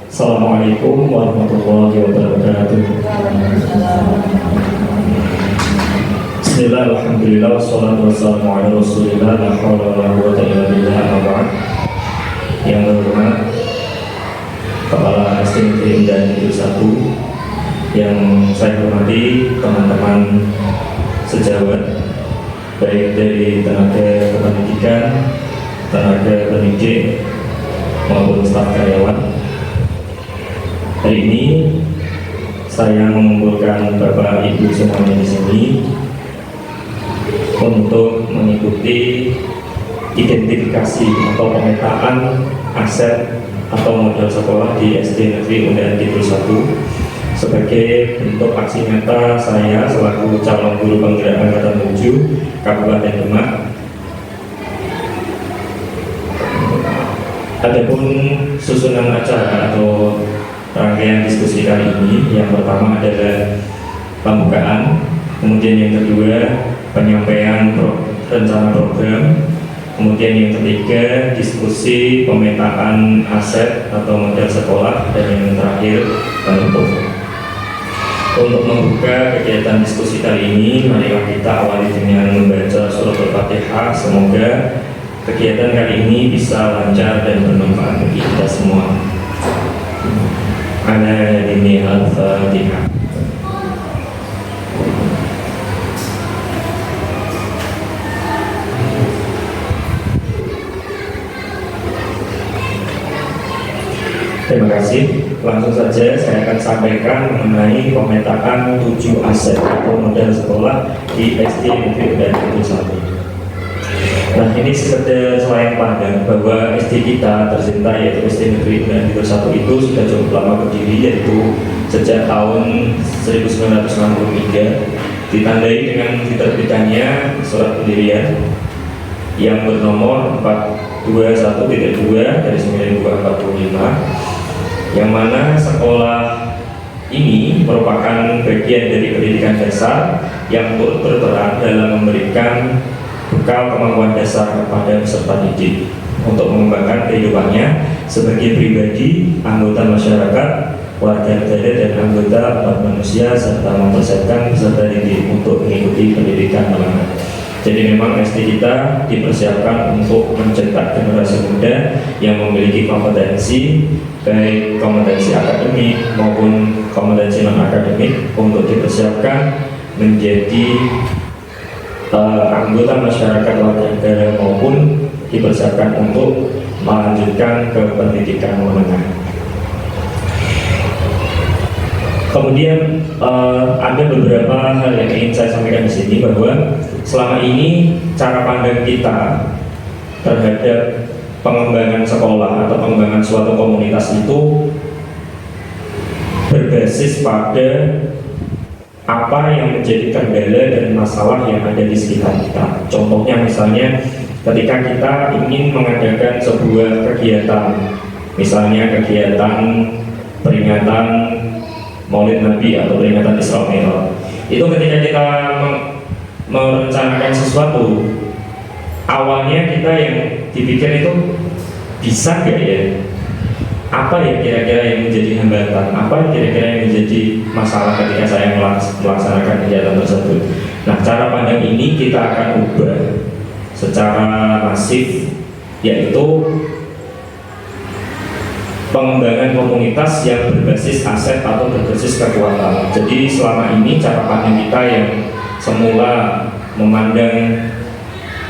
Assalamualaikum warahmatullahi wabarakatuh. Bismillah, alhamdulillah, wassalatu wassalamu ala rasulillah, la hawla wa la quwwata illa billah, amma ba'd. Yang terhormat Kepala SD Negeri Indah Negeri 1, yang saya hormati teman-teman sejawat, baik dari tenaga kependidikan, tenaga pendidik maupun staf karyawan. Hari ini saya mengumpulkan Bapak Ibu semuanya di sini untuk mengikuti identifikasi atau pemetaan aset atau modal sekolah di SD Negeri Undayan Kidul 1 sebagai bentuk aksi nyata saya selaku calon guru penggerak angkatan 7 Kabupaten Demak. Adapun susunan acara atau rangkaian diskusi kali ini, yang pertama adalah pembukaan, kemudian yang kedua penyampaian rencana program, kemudian yang ketiga diskusi pemetaan aset atau modal sekolah, dan yang terakhir penutup. Untuk membuka kegiatan diskusi kali ini, marilah kita awali dengan membaca surat Al-Fatihah. Semoga kegiatan kali ini bisa lancar dan bermanfaat bagi kita semua. Ana ini Al-Fatihah. Terima kasih. Langsung saja saya akan sampaikan mengenai pemetaan 7 aset atau modal sekolah di SD Negeri Undayan Kidul 1. Nah, ini sekedar selain pandang bahwa SD kita tercinta, yaitu SD Negeri Undayan Kidul 1 itu sudah cukup lama berdiri, yaitu sejak tahun 1963, ditandai dengan diterbitannya surat pendirian yang bernomor 421.2/1945, yang mana sekolah ini merupakan bagian dari pendidikan dasar yang turut berperan dalam memberikan bekal kemampuan dasar kepada peserta didik untuk mengembangkan kehidupannya sebagai pribadi, anggota masyarakat, warga negara, dan anggota umat manusia, serta mempersiapkan peserta didik untuk mengikuti pendidikan menengah. Jadi memang SD kita dipersiapkan untuk mencetak generasi muda yang memiliki kompetensi, baik kompetensi akademik maupun kompetensi non akademik, untuk dipersiapkan menjadi anggota masyarakat, warga negara, maupun dipersiapkan untuk melanjutkan ke pendidikan menengah. Kemudian ada beberapa hal yang ingin saya sampaikan di sini, bahwa selama ini cara pandang kita terhadap pengembangan sekolah atau pengembangan suatu komunitas itu berbasis pada apa yang menjadi kendala dan masalah yang ada di sekitar kita. Contohnya misalnya ketika kita ingin mengadakan sebuah kegiatan, misalnya kegiatan peringatan Maulid Nabi atau peringatan Isra Mi'raj, itu ketika kita merencanakan sesuatu, awalnya kita yang dipikir itu bisa gak ya? Apa ya kira-kira yang menjadi hambatan? Apa kira-kira yang menjadi masalah ketika saya melaksanakan kegiatan tersebut? Nah, cara pandang ini kita akan ubah secara masif, yaitu pengembangan komunitas yang berbasis aset atau berbasis kekuatan. Jadi selama ini cara pandang kita yang semula memandang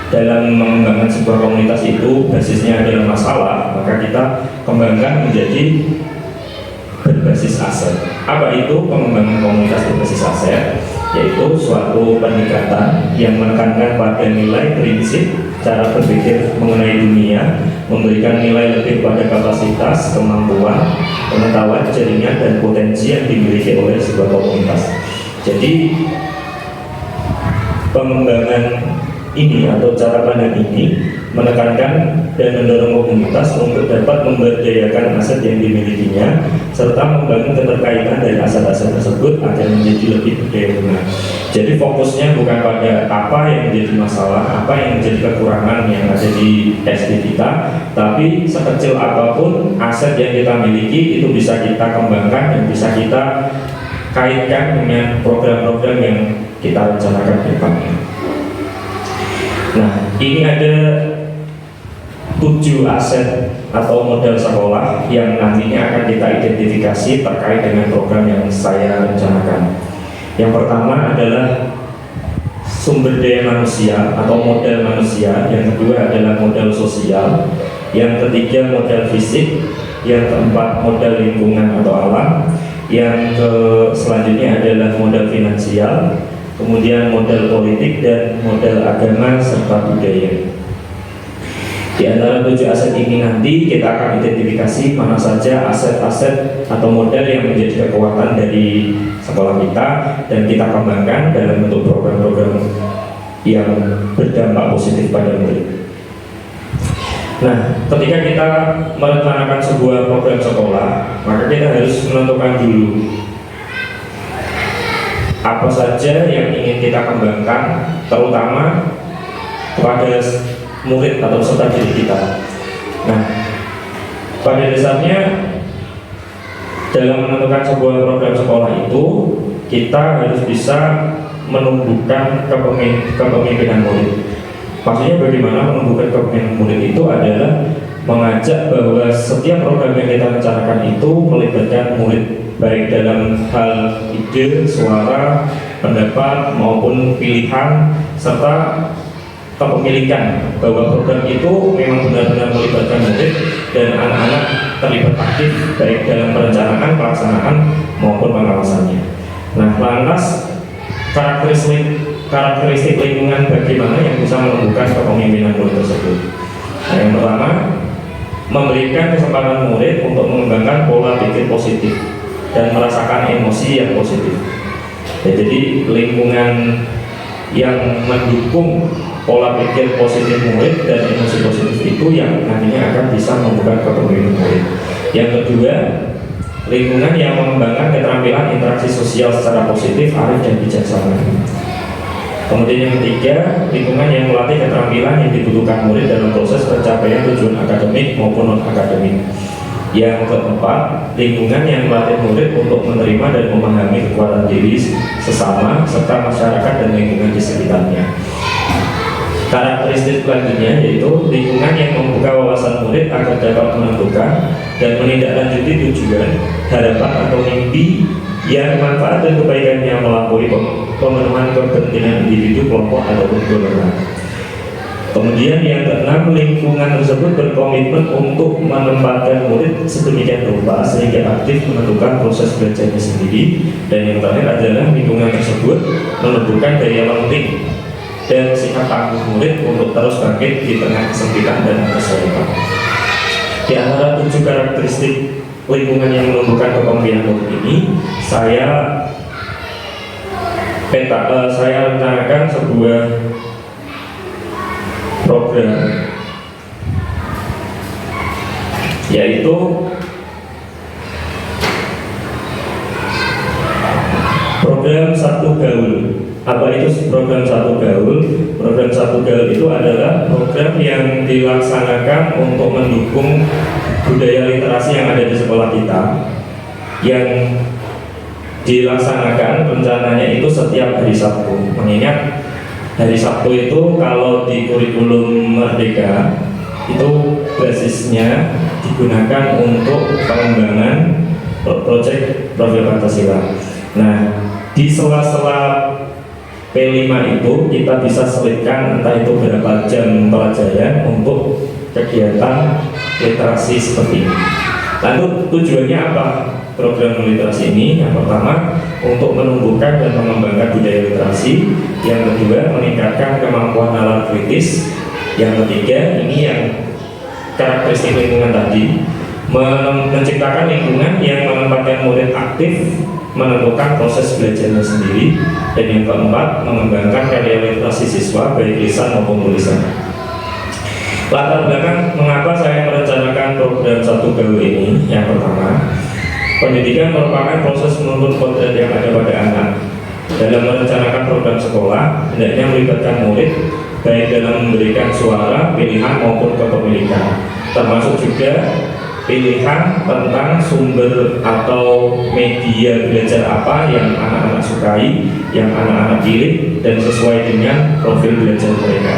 dalam mengembangkan sebuah komunitas itu basisnya adalah masalah, maka kita kembangkan menjadi berbasis aset. Apa itu pengembangan komunitas berbasis aset? Yaitu suatu pendekatan yang menekankan pada nilai prinsip, cara berpikir mengenai dunia, memberikan nilai lebih pada kapasitas, kemampuan, pengetahuan, jaringan, dan potensi yang dimiliki oleh sebuah komunitas. Jadi pengembangan ini atau cara pandang ini menekankan dan mendorong komunitas untuk dapat memberdayakan aset yang dimilikinya serta membangun keterkaitan dari aset-aset tersebut agar menjadi lebih berdaya guna. Jadi fokusnya bukan pada apa yang menjadi masalah, apa yang menjadi kekurangan yang ada di SD kita, tapi sekecil apapun aset yang kita miliki itu bisa kita kembangkan dan bisa kita kaitkan dengan program-program yang kita rencanakan ke depannya. Nah, ini ada 7 aset atau modal sekolah yang nantinya akan kita identifikasi terkait dengan program yang saya rencanakan. Yang pertama adalah sumber daya manusia atau modal manusia, yang kedua adalah modal sosial, yang ketiga modal fisik, yang keempat modal lingkungan atau alam, yang selanjutnya adalah modal finansial, kemudian modal politik dan modal agama serta budaya. Di antara 7 aset ini nanti kita akan identifikasi mana saja aset-aset atau modal yang menjadi kekuatan dari sekolah kita dan kita kembangkan dalam bentuk program-program yang berdampak positif pada murid. Nah, ketika kita merencanakan sebuah program sekolah, maka kita harus menentukan dulu apa saja yang ingin kita kembangkan, terutama kepada murid atau peserta didik kita. Nah, pada dasarnya dalam menentukan sebuah program sekolah itu kita harus bisa menumbuhkan kepemimpinan murid. Maksudnya bagaimana menumbuhkan kepemimpinan murid itu adalah mengajak bahwa setiap program yang kita rencanakan itu melibatkan murid, baik dalam hal ide, suara, pendapat maupun pilihan serta kepemilikan, bahwa program itu memang benar-benar melibatkan murid dan anak-anak terlibat aktif baik dalam perencanaan, pelaksanaan maupun pengawasannya. Nah, lantas karakteristik lingkungan bagaimana yang bisa menumbuhkan kepemimpinan murid tersebut. Nah, yang pertama, memberikan kesempatan murid untuk mengembangkan pola pikir positif dan merasakan emosi yang positif. Ya, jadi lingkungan yang mendukung pola pikir positif murid dan emosi positif itu yang nantinya akan bisa membuka kepemimpinan murid. Yang kedua, lingkungan yang mengembangkan keterampilan interaksi sosial secara positif, arif dan bijaksana. Kemudian yang ketiga, lingkungan yang melatih keterampilan yang dibutuhkan murid dalam proses pencapaian tujuan akademik maupun non-akademik. Yang keempat, lingkungan yang melatih murid untuk menerima dan memahami kekuatan diri sesama serta masyarakat dan lingkungan di sekitarnya. Karakteristik selanjutnya yaitu lingkungan yang membuka wawasan murid agar dapat menentukan dan menindaklanjuti tujuan, harapan atau mimpi yang manfaat dan kebaikannya melampaui pemenuhan kepentingan individu, kelompok ataupun golongan. Kemudian yang keenam, lingkungan tersebut berkomitmen untuk menempatkan murid sedemikian rupa sehingga aktif menentukan proses belajarnya sendiri. Dan yang terakhir adalah lingkungan tersebut menumbuhkan daya lenting dan sikap tangguh murid untuk terus bangkit di tengah kesempitan dan kesulitan. Di antara 7 karakteristik lingkungan yang menumbuhkan kepemimpinan murid ini, saya rencanakan sebuah program, yaitu program Satu Gaul. Apa itu program Satu Gaul? Program Satu Gaul itu adalah program yang dilaksanakan untuk mendukung budaya literasi yang ada di sekolah kita, yang dilaksanakan rencananya itu setiap hari Sabtu. Mengingat hari Sabtu itu kalau di kurikulum Merdeka itu basisnya digunakan untuk pengembangan proyek profil Pancasila. Nah, di sela-sela P5 itu kita bisa selipkan entah itu berapa jam pelajaran untuk kegiatan literasi seperti ini. Lalu tujuannya apa program literasi ini? Yang pertama, untuk menumbuhkan dan mengembangkan budaya literasi. Yang kedua, meningkatkan kemampuan nalar kritis. Yang ketiga, ini yang karakteristik lingkungan tadi, menciptakan lingkungan yang menempatkan murid aktif menentukan proses belajarnya sendiri, dan yang keempat, mengembangkan karya literasi siswa baik lisan maupun tulisan. Latar belakang mengapa saya merencanakan program satu gaul ini, yang pertama, pendidikan merupakan proses menuntut kodrat yang ada pada anak. Dalam merencanakan program sekolah, hendaknya melibatkan murid baik dalam memberikan suara, pilihan maupun kepemilikan, termasuk juga pilihan tentang sumber atau media belajar apa yang anak-anak sukai, yang anak-anak pilih, dan sesuai dengan profil belajar mereka.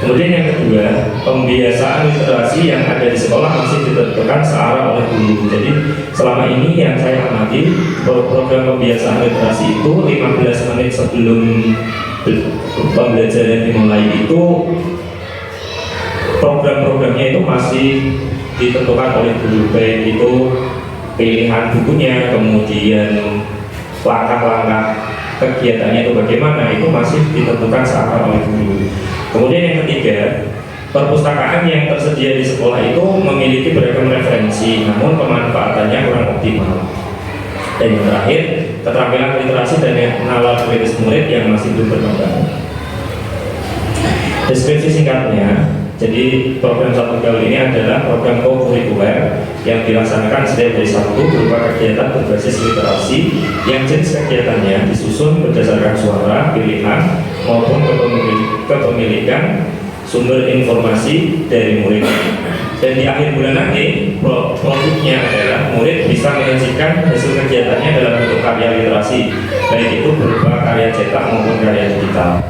Kemudian yang kedua, pembiasaan literasi yang ada di sekolah masih ditentukan searah oleh guru. Jadi selama ini yang saya amati, program pembiasaan literasi itu 15 menit sebelum pembelajaran dimulai itu, program-programnya itu masih ditentukan oleh guru, baik itu pilihan bukunya, kemudian langkah-langkah kegiatannya itu bagaimana, itu masih ditentukan searah oleh guru. Kemudian yang ketiga, perpustakaan yang tersedia di sekolah itu memiliki beragam referensi, namun pemanfaatannya kurang optimal. Dan yang terakhir, keterampilan literasi dan nalar kritis murid yang masih belum berkembang. Deskripsi singkatnya, jadi program satu gaul ini adalah program co-kurikuler yang dilaksanakan setiap hari Sabtu berupa kegiatan berbasis literasi yang jenis kegiatannya disusun berdasarkan suara, pilihan, maupun kepemilikan sumber informasi dari murid. Dan di akhir bulan nanti produknya adalah murid bisa menyajikan hasil kegiatannya dalam bentuk karya literasi, baik itu berupa karya cetak maupun karya digital.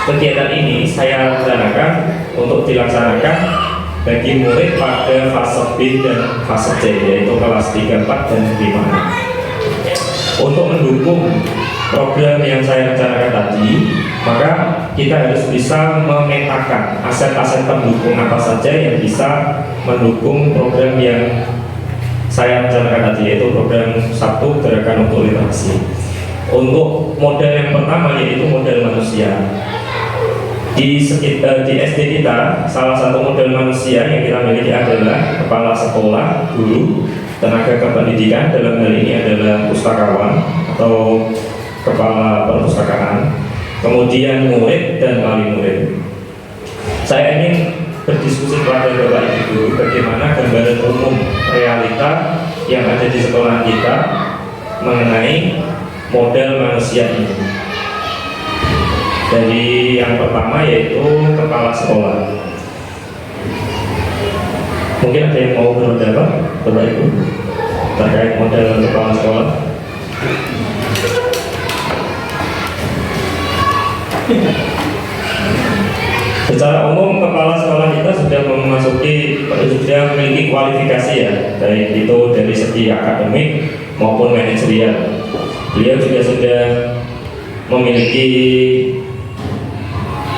Kegiatan ini saya rencanakan untuk dilaksanakan bagi murid pada fase B dan fase C, yaitu kelas 3, 4, dan 5. Untuk mendukung program yang saya rencanakan tadi, maka kita harus bisa memetakan aset-aset pendukung apa saja yang bisa mendukung program yang saya rencanakan tadi, yaitu program satu gerakan untuk literasi. Untuk model yang pertama yaitu model manusia. Di SD kita, salah satu model manusia yang kita miliki adalah kepala sekolah, guru, tenaga kependidikan, dalam hal ini adalah pustakawan atau kepala perpustakaan, kemudian murid dan wali murid. Saya ingin berdiskusi kepada Bapak Ibu guru bagaimana gambaran umum realita yang ada di sekolah kita mengenai model manusia ini. Dari yang pertama yaitu kepala sekolah. Mungkin ada yang mau berpendapat, Bapak Ibu, terkait model kepala sekolah? Secara umum kepala sekolah kita sudah memiliki kualifikasi ya, baik itu dari segi akademik maupun manajerial. Beliau juga sudah memiliki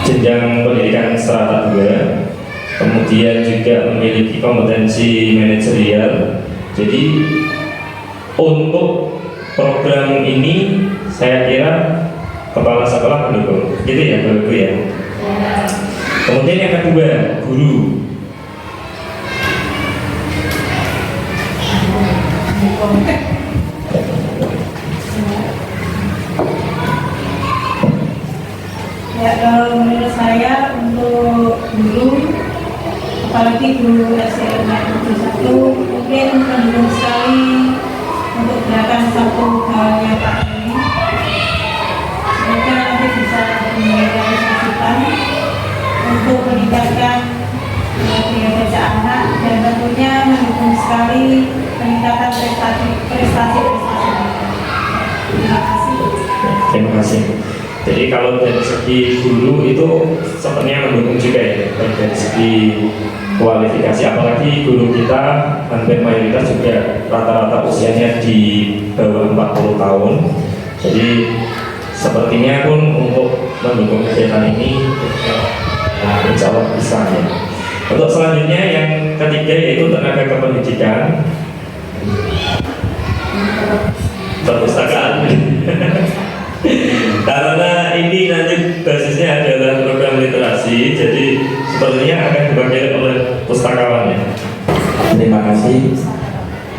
jenjang pendidikan strata 2, kemudian juga memiliki kompetensi manajerial. Jadi untuk program ini saya kira kepala sekolah mendukung, gitu ya Bapak Ibu ya. Kemudian yang kedua, guru. Ya, kalau menurut saya untuk guru, apalagi guru SDM 1, mungkin mendukung sekali untuk gerakan satu halnya Pak ini. Semoga nanti bisa merealisasikan untuk meningkatkan daya baca anak, dan tentunya mendukung sekali peningkatan prestasi. Terima kasih. Terima kasih. Jadi kalau dari segi guru itu sepertinya mendukung juga ya, dari segi kualifikasi, apalagi guru kita hampir mayoritas juga rata-rata usianya di bawah 40 tahun. Jadi sepertinya pun untuk mendukung kegiatan ini insya Allah bisa ya. Untuk selanjutnya yang ketiga yaitu tenaga kependidikan, perpustakaan. Karena ini nanti basisnya adalah program literasi, jadi sepertinya akan dibagikan oleh pustakawan ya. Terima kasih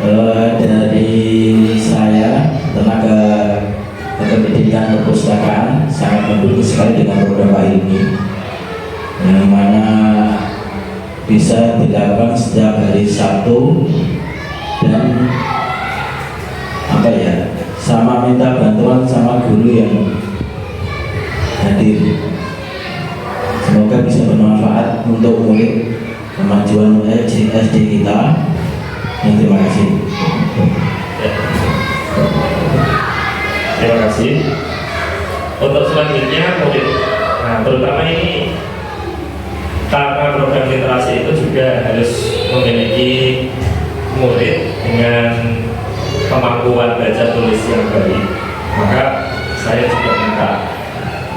Dari saya, tenaga kependidikan perpustakaan, sangat mendukung sekali dengan program Pak ini, yang mana bisa dilakukan setiap hari Sabtu, dan sama minta bantuan sama guru yang hadir. Semoga bisa bermanfaat untuk murid kemajuan SD kita. Terima kasih. Terima kasih. Untuk selanjutnya murid. Nah, terutama ini karena program literasi itu juga harus memiliki murid dengan kemampuan baca tulis yang baik. Maka saya juga minta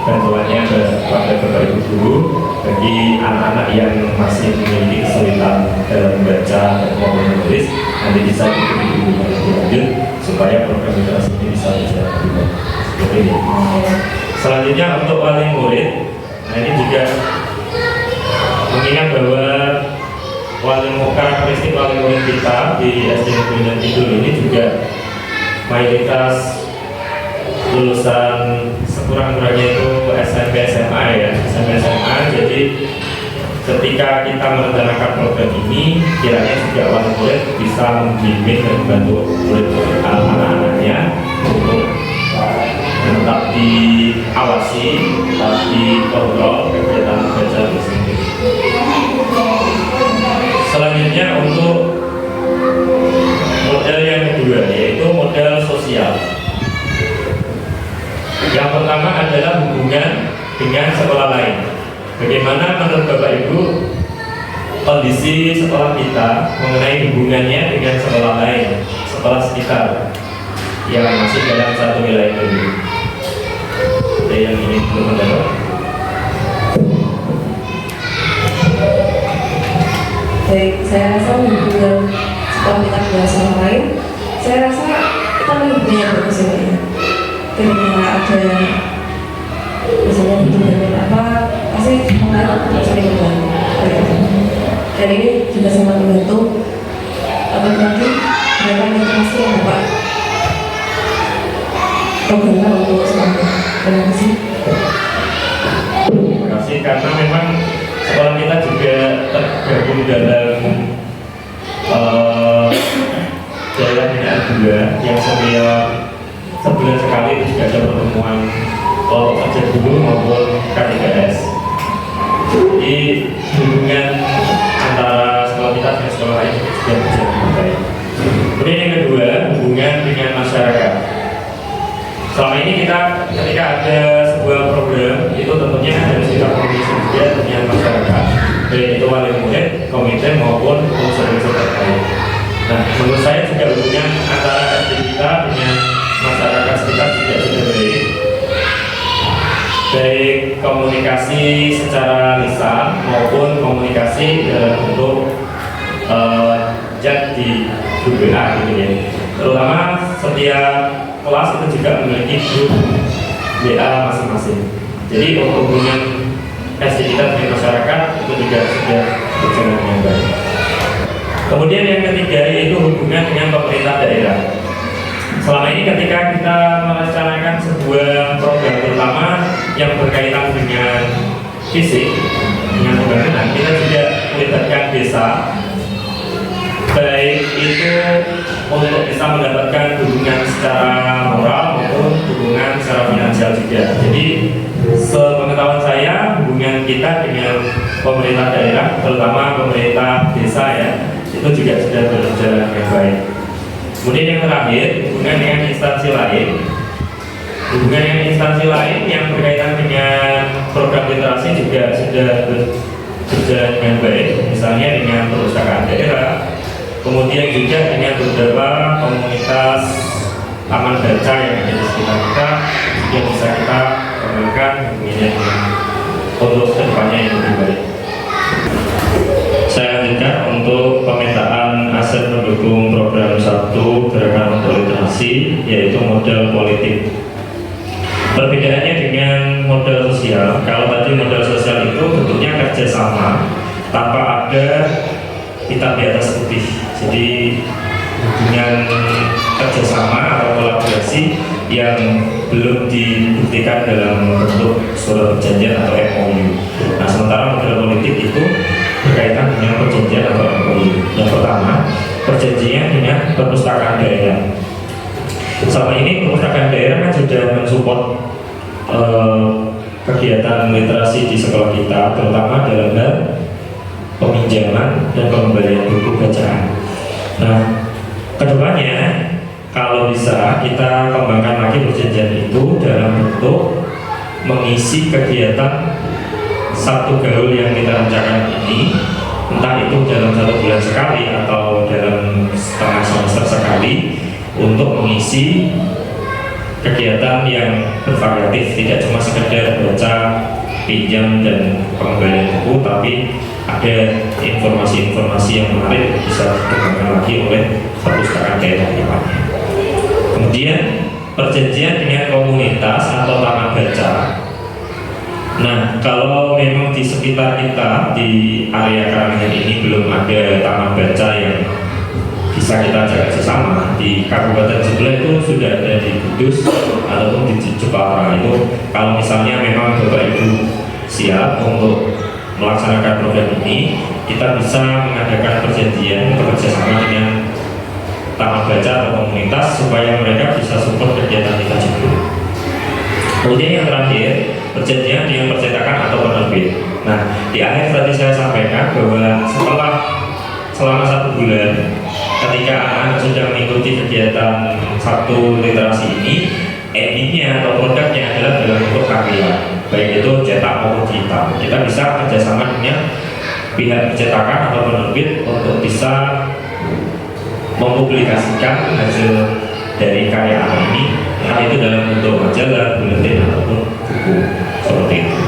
bantuannya kepada Bapak Ibu guru bagi anak-anak yang masih memiliki kesulitan dalam membaca dan maupun menulis, nanti bisa diberi lebih lanjut supaya program literasi ini bisa berjalan lebih baik. Seperti ini. Selanjutnya untuk wali murid, nah ini juga mengingat bahwa karakteristik wali murid kita di SD Negeri Kidul ini juga mayoritas lulusan sekurang-kurangnya itu SMP SMA ya, SMP SMA. Jadi ketika kita merencanakan program ini, kiranya juga wali murid bisa membimbing dan membantu murid anak-anaknya untuk tetap diawasi, tetap dikontrol kegiatan baca tulis ini. Selanjutnya untuk model yang kedua, yaitu model sosial. Yang pertama adalah hubungan dengan sekolah lain. Bagaimana menurut Bapak Ibu kondisi sekolah kita mengenai hubungannya dengan sekolah lain, sekolah sekitar yang masih dalam satu wilayah ini? Ada yang ingin menjawab? Baik, saya rasa hubungan sekolah kita dengan sekolah lain, saya rasa kita hubungannya yang bagus ya Pak ya. Ketika ada misalnya hubungan apa, pasti mengenai saling membantu. Dan ini juga sangat membantu apalagi mereka literasi yang Bapak programnya untuk sekolah. Terima kasih. Terima kasih, karena memang sekolah kita juga tergabung dalam daerah binaan 2 yang setiap sebulan sekali itu juga ada pertemuan kelompok kerja guru maupun K3S. Jadi hubungan antara sekolah kita dengan sekolah lain juga bisa baik. Kemudian yang kedua, hubungan dengan masyarakat. Selama ini kita ketika ada sebuah program itu tentunya harus kita komunikasi juga dengan masyarakat, baik itu wali murid, komite maupun unsur-unsur terkait. Nah, menurut saya juga hubungan antara SD kita dengan masyarakat sekitar juga sudah baik komunikasi secara lisan maupun komunikasi dalam bentuk chat di grup WA gitu ya. Terutama setiap kelas itu juga memiliki grup WA masing-masing. Jadi untuk hubungan SD kita dengan masyarakat itu juga sudah berjalan dengan baik. Kemudian yang ketiga yaitu hubungan dengan pemerintah daerah. Selama ini ketika kita merencanakan sebuah program terutama yang berkaitan dengan fisik, dengan pembangunan, kita juga melibatkan desa, baik itu untuk bisa mendapatkan dukungan secara moral maupun dukungan secara finansial juga. Jadi sepengetahuan saya hubungan kita dengan pemerintah daerah, terutama pemerintah desa ya, itu juga sudah berjalan dengan baik. Kemudian yang terakhir, hubungan dengan instansi lain. Hubungan dengan instansi lain yang berkaitan dengan program literasi juga sudah berjalan dengan baik. Misalnya dengan perpustakaan daerah, kemudian juga dengan beberapa komunitas taman baca yang ada di sekitar kita yang bisa kita kembangkan untuk kedepannya yang lebih baik. Saya lanjutkan untuk pemetaan aset pendukung program 1 Gerakan untuk Literasi, yaitu model politik. Perbedaannya dengan model sosial, kalau tadi model sosial itu bentuknya kerjasama tanpa ada hitam di atas putih. Jadi hubungan kerjasama atau kolaborasi yang belum dibuktikan dalam bentuk surat perjanjian atau MOU. Nah, sementara model politik itu berkaitan dengan perjanjian atau MOU. Yang pertama, perjanjian dengan perpustakaan daerah. Selama ini perpustakaan daerah kan sudah mensupport kegiatan literasi di sekolah kita, terutama dalam hal peminjaman dan pengembalian buku bacaan. Nah, kedepannya kalau bisa kita kembangkan lagi perjanjian itu dalam bentuk mengisi kegiatan satu gaul yang kita rencanakan ini, entah itu dalam 1 bulan sekali atau dalam setengah semester sekali, untuk mengisi kegiatan yang bervariatif, tidak cuma sekedar baca, pinjam dan pengembalian buku, tapi ada informasi-informasi yang menarik bisa dikembangkan lagi oleh perpustakaan daerah depannya. Kemudian perjanjian dengan komunitas atau taman baca. Nah, kalau memang di sekitar kita di area Karanganyar ini belum ada taman baca yang bisa kita jaga sesama, di kabupaten sebelah itu sudah ada di Kudus ataupun di Jepara. Itu kalau misalnya memang Bapak Ibu siap untuk melaksanakan program ini, kita bisa mengadakan perjanjian bekerjasama dengan taman baca atau komunitas supaya mereka bisa support kegiatan kita juga. Kemudian yang terakhir, perjanjian dengan percetakan atau penerbit. Nah, di akhir tadi saya sampaikan bahwa selama 1 bulan ketika anak sudah mengikuti kegiatan satu literasi ini, endingnya atau produknya adalah dalam bentuk karya, baik itu cetak maupun digital. Kita bisa kerjasama dengan pihak percetakan atau penerbit untuk bisa mempublikasikan hasil dari karya anak ini, entah itu dalam bentuk majalah, buletin ataupun buku seperti itu.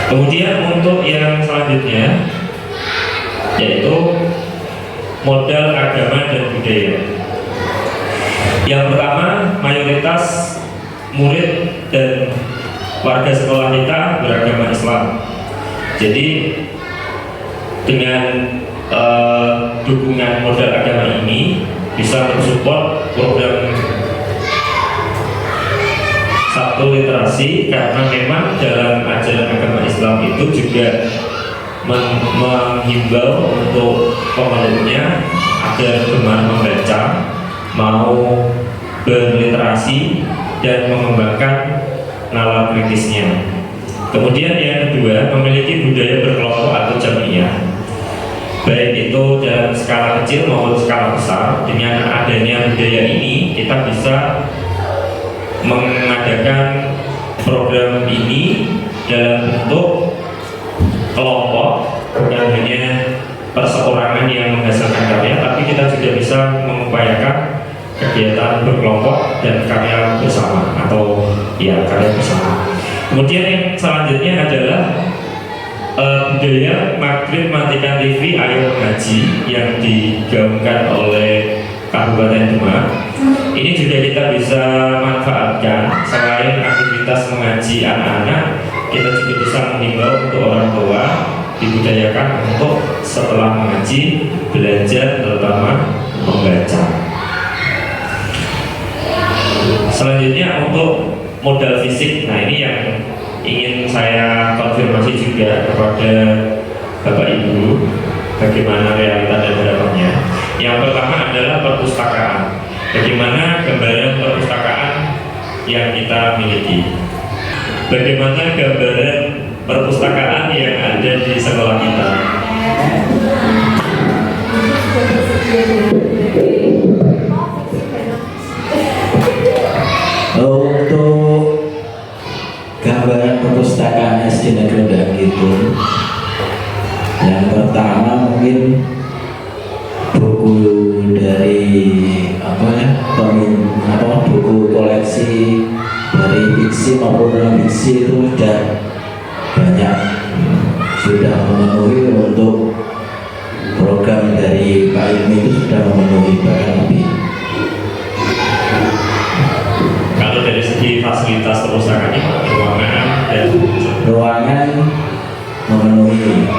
Kemudian untuk yang selanjutnya yaitu modal agama dan budaya. Yang pertama, mayoritas murid dan warga sekolah kita beragama Islam. Jadi dengan dukungan modal agama ini bisa mensupport program Sabtu literasi, karena memang dalam ajaran agama Islam itu juga menghimbau untuk pemeluknya agar gemar membaca, mau berliterasi dan mengembangkan nalar kritisnya. Kemudian yang kedua, memiliki budaya berkelompok atau jamiah, baik itu dalam skala kecil maupun skala besar. Dengan adanya budaya ini, kita bisa mengadakan program ini dalam bentuk kelompok, bukan hanya perseorangan yang menghasilkan karya, tapi kita juga bisa mengupayakan kegiatan berkelompok dan karya bersama atau ya karya bersama. Kemudian yang selanjutnya adalah budaya Maghrib Matikan TV Ayo Mengaji yang digaungkan oleh Kabupaten Demak. Ini juga kita bisa manfaatkan. Selain aktivitas mengaji anak-anak, kita juga bisa menghimbau untuk orang tua dibudayakan untuk setelah mengaji belajar, terutama membaca. Selanjutnya untuk modal fisik. Nah, ini yang ingin saya konfirmasi juga kepada Bapak Ibu, bagaimana realita dan harapannya. Yang pertama adalah perpustakaan. Bagaimana gambaran perpustakaan yang kita miliki? Bagaimana gambaran perpustakaan yang ada di sekolah kita? Untuk gambaran perpustakaan SD Negeri Undang itu, yang pertama mungkin buku dari buku koleksi dari fiksi maupun non fiksi itu sudah banyak, sudah memenuhi untuk program dari Pak Ilmi itu sudah memenuhi, bahkan lebih. Kalau dari segi fasilitas perpustakaannya, ruangan dan ruangan memenuhi.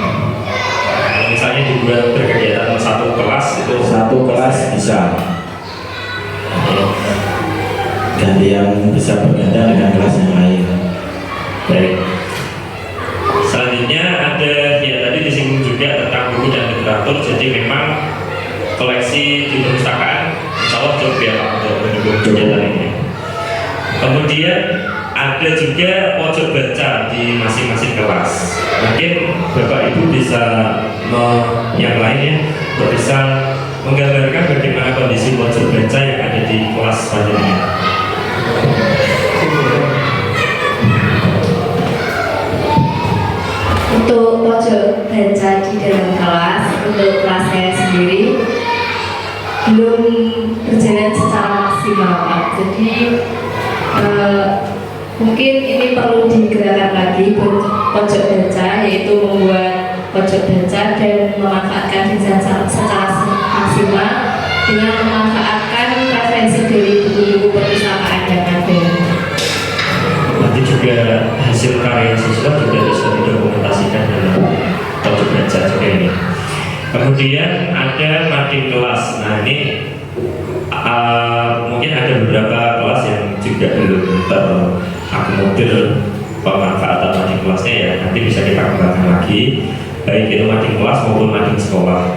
Kalau misalnya dibuat berkegiatan satu kelas itu Satu kelas bisa teratur. Jadi memang koleksi di perpustakaan insya Allah cukup ya Pak untuk mendukung kegiatan ini. Kemudian ada juga pojok baca di masing-masing kelas. Mungkin Bapak Ibu bisa yang lainnya bisa menggambarkan bagaimana kondisi pojok baca yang ada di kelas panjenengan. Untuk pojok baca di dalam kelas, untuk kelas saya sendiri belum berjalan secara maksimal Pak. Jadi mungkin ini perlu digerakkan lagi pojok baca, yaitu membuat pojok baca dan memanfaatkan desain secara maksimal dengan memanfaatkan referensi dari buku-buku perpustakaan yang ada. Nanti juga hasil karya siswa juga bisa didokumentasikan dalam pojok baca juga ini. Kemudian ada mading kelas. Nah ini mungkin ada beberapa kelas yang juga belum terakomodir pemanfaatan mading kelasnya ya. Nanti bisa kita kembangkan lagi, baik itu mading kelas maupun mading sekolah.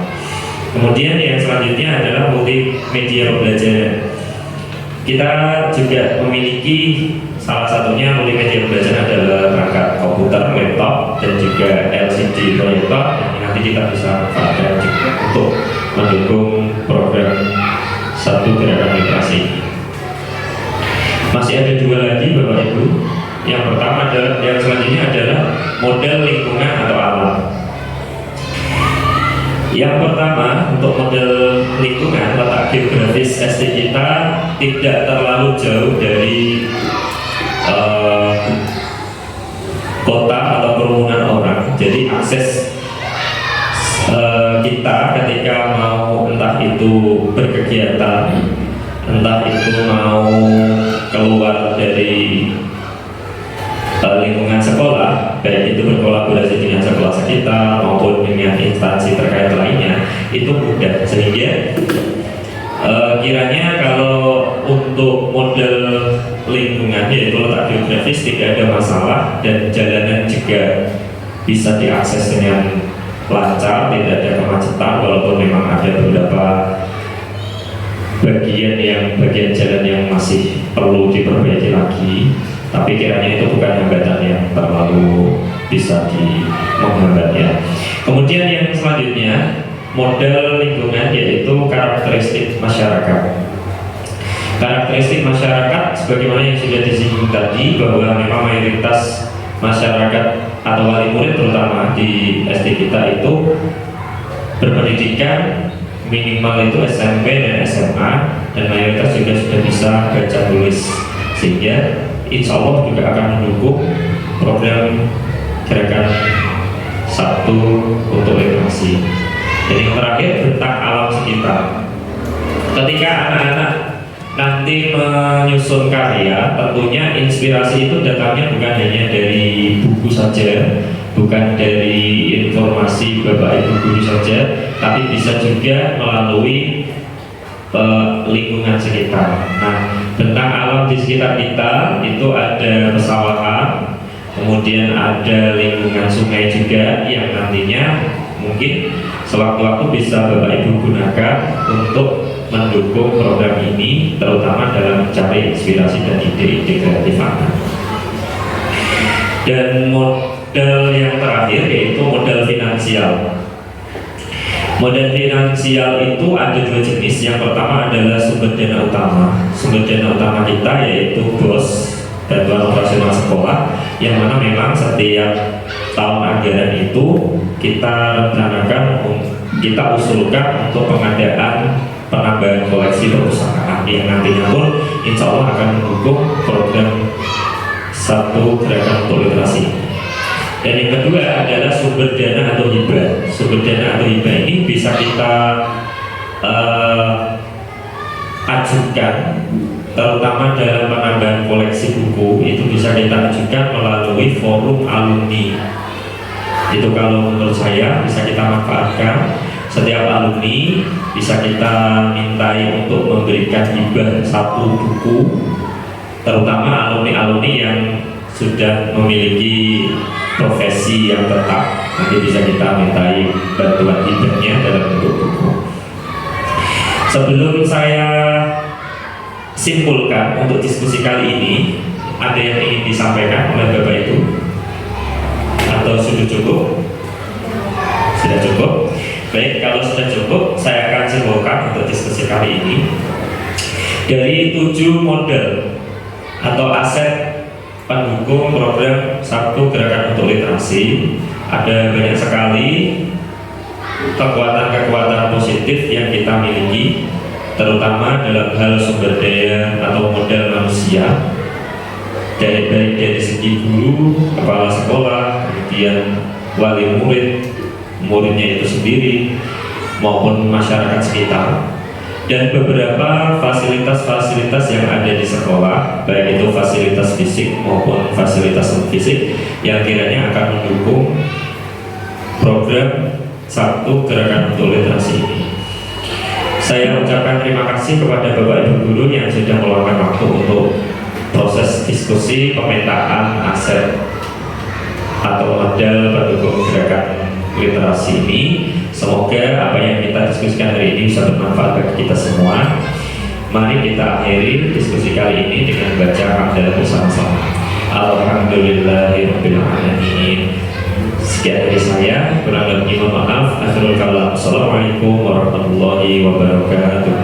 Kemudian yang selanjutnya adalah multimedia pembelajaran. Kita juga memiliki salah satunya multimedia pembelajaran adalah perangkat komputer, laptop, dan juga LCD proyektor. Yang nanti kita bisa manfaatkan juga untuk mendukung program satu gerakan literasi. Masih ada dua lagi Bapak Ibu. Yang pertama adalah yang selanjutnya adalah model lingkungan atau alam. Yang pertama, untuk model lingkungan, letak geografis SD kita tidak terlalu jauh dari kota atau kerumunan orang. Jadi akses kita ketika mau entah itu berkegiatan, entah itu mau keluar dari lingkungan sekolah, baik itu berkolaborasi dengan sekolah sekitar maupun dengan instansi terkait lainnya, itu mudah. Sehingga kiranya kalau untuk model lingkungan yaitu letak geografis tidak ada masalah, dan jalanan juga bisa diakses dengan lancar, tidak ada kemacetan, walaupun memang ada beberapa bagian jalan yang masih perlu diperbaiki lagi, tapi kiranya itu bukan hambatan yang terlalu bisa menghambat ya. Kemudian yang selanjutnya model lingkungan yaitu karakteristik masyarakat. Karakteristik masyarakat sebagaimana yang sudah disinggung tadi, bahwa memang mayoritas masyarakat atau wali murid terutama di SD kita itu berpendidikan minimal itu SMP dan SMA, dan mayoritas juga sudah bisa baca tulis, sehingga insya Allah juga akan mendukung program gerakan satu untuk literasi. Dan yang terakhir tentang alam sekitar. Ketika anak-anak nanti menyusun karya, tentunya inspirasi itu datangnya bukan hanya dari buku saja, bukan dari informasi Bapak Ibu guru saja, tapi bisa juga melalui lingkungan sekitar. Nah, tentang alam di sekitar kita itu ada pesawahan, kemudian ada lingkungan sungai juga yang nantinya mungkin sewaktu-waktu bisa Bapak Ibu gunakan untuk mendukung program ini, terutama dalam mencari inspirasi dan ide-ide kreatif anak. Dan model yang terakhir yaitu model finansial. Model finansial itu ada dua jenis. Yang pertama adalah sumber dana utama. Sumber dana utama kita yaitu BOS, bantuan operasional sekolah, yang mana memang setiap tahun anggaran itu kita rencanakan, kita usulkan untuk pengadaan penambahan koleksi perpustakaan yang nantinya pun insya Allah akan mendukung program satu gerakan untuk literasi. Dan yang kedua adalah sumber dana atau hibah. Sumber dana atau hibah ini bisa kita ajukan, terutama dalam penambahan koleksi buku, itu bisa kita ajukan melalui forum alumni. Itu kalau menurut saya bisa kita manfaatkan. Setiap alumni bisa kita mintai untuk memberikan hibah satu buku, terutama alumni-alumni yang sudah memiliki profesi yang tetap, nanti bisa kita mintai bantuan hibahnya dalam bentuk buku. Sebelum saya simpulkan untuk diskusi kali ini, ada yang ingin disampaikan oleh Bapak Ibu? Atau sudah cukup? Sudah cukup? Baik, kalau sudah cukup, saya akan simpulkan untuk diskusi kali ini. Dari 7 model atau aset pendukung program Sabtu Gerakan untuk Literasi, ada banyak sekali kekuatan-kekuatan positif yang kita miliki, terutama dalam hal sumber daya atau modal manusia, baik dari segi guru, kepala sekolah, kemudian wali murid, muridnya itu sendiri, maupun masyarakat sekitar, dan beberapa fasilitas-fasilitas yang ada di sekolah, baik itu fasilitas fisik maupun fasilitas non-fisik, yang kiranya akan mendukung program Sabtu Gerakan untuk Literasi ini. Saya ucapkan terima kasih kepada Bapak Ibu Guru yang sudah meluangkan waktu untuk proses diskusi pemetaan aset atau modal pendukung gerakan literasi ini. Semoga apa yang kita diskusikan hari ini bisa bermanfaat bagi kita semua. Mari kita akhiri diskusi kali ini dengan baca hamdalah bersama-sama. Alhamdulillahirabbil alamin. Sekian dari saya, kurang lebih mohon maaf. Akhirul kalam. Assalamualaikum warahmatullahi wabarakatuh.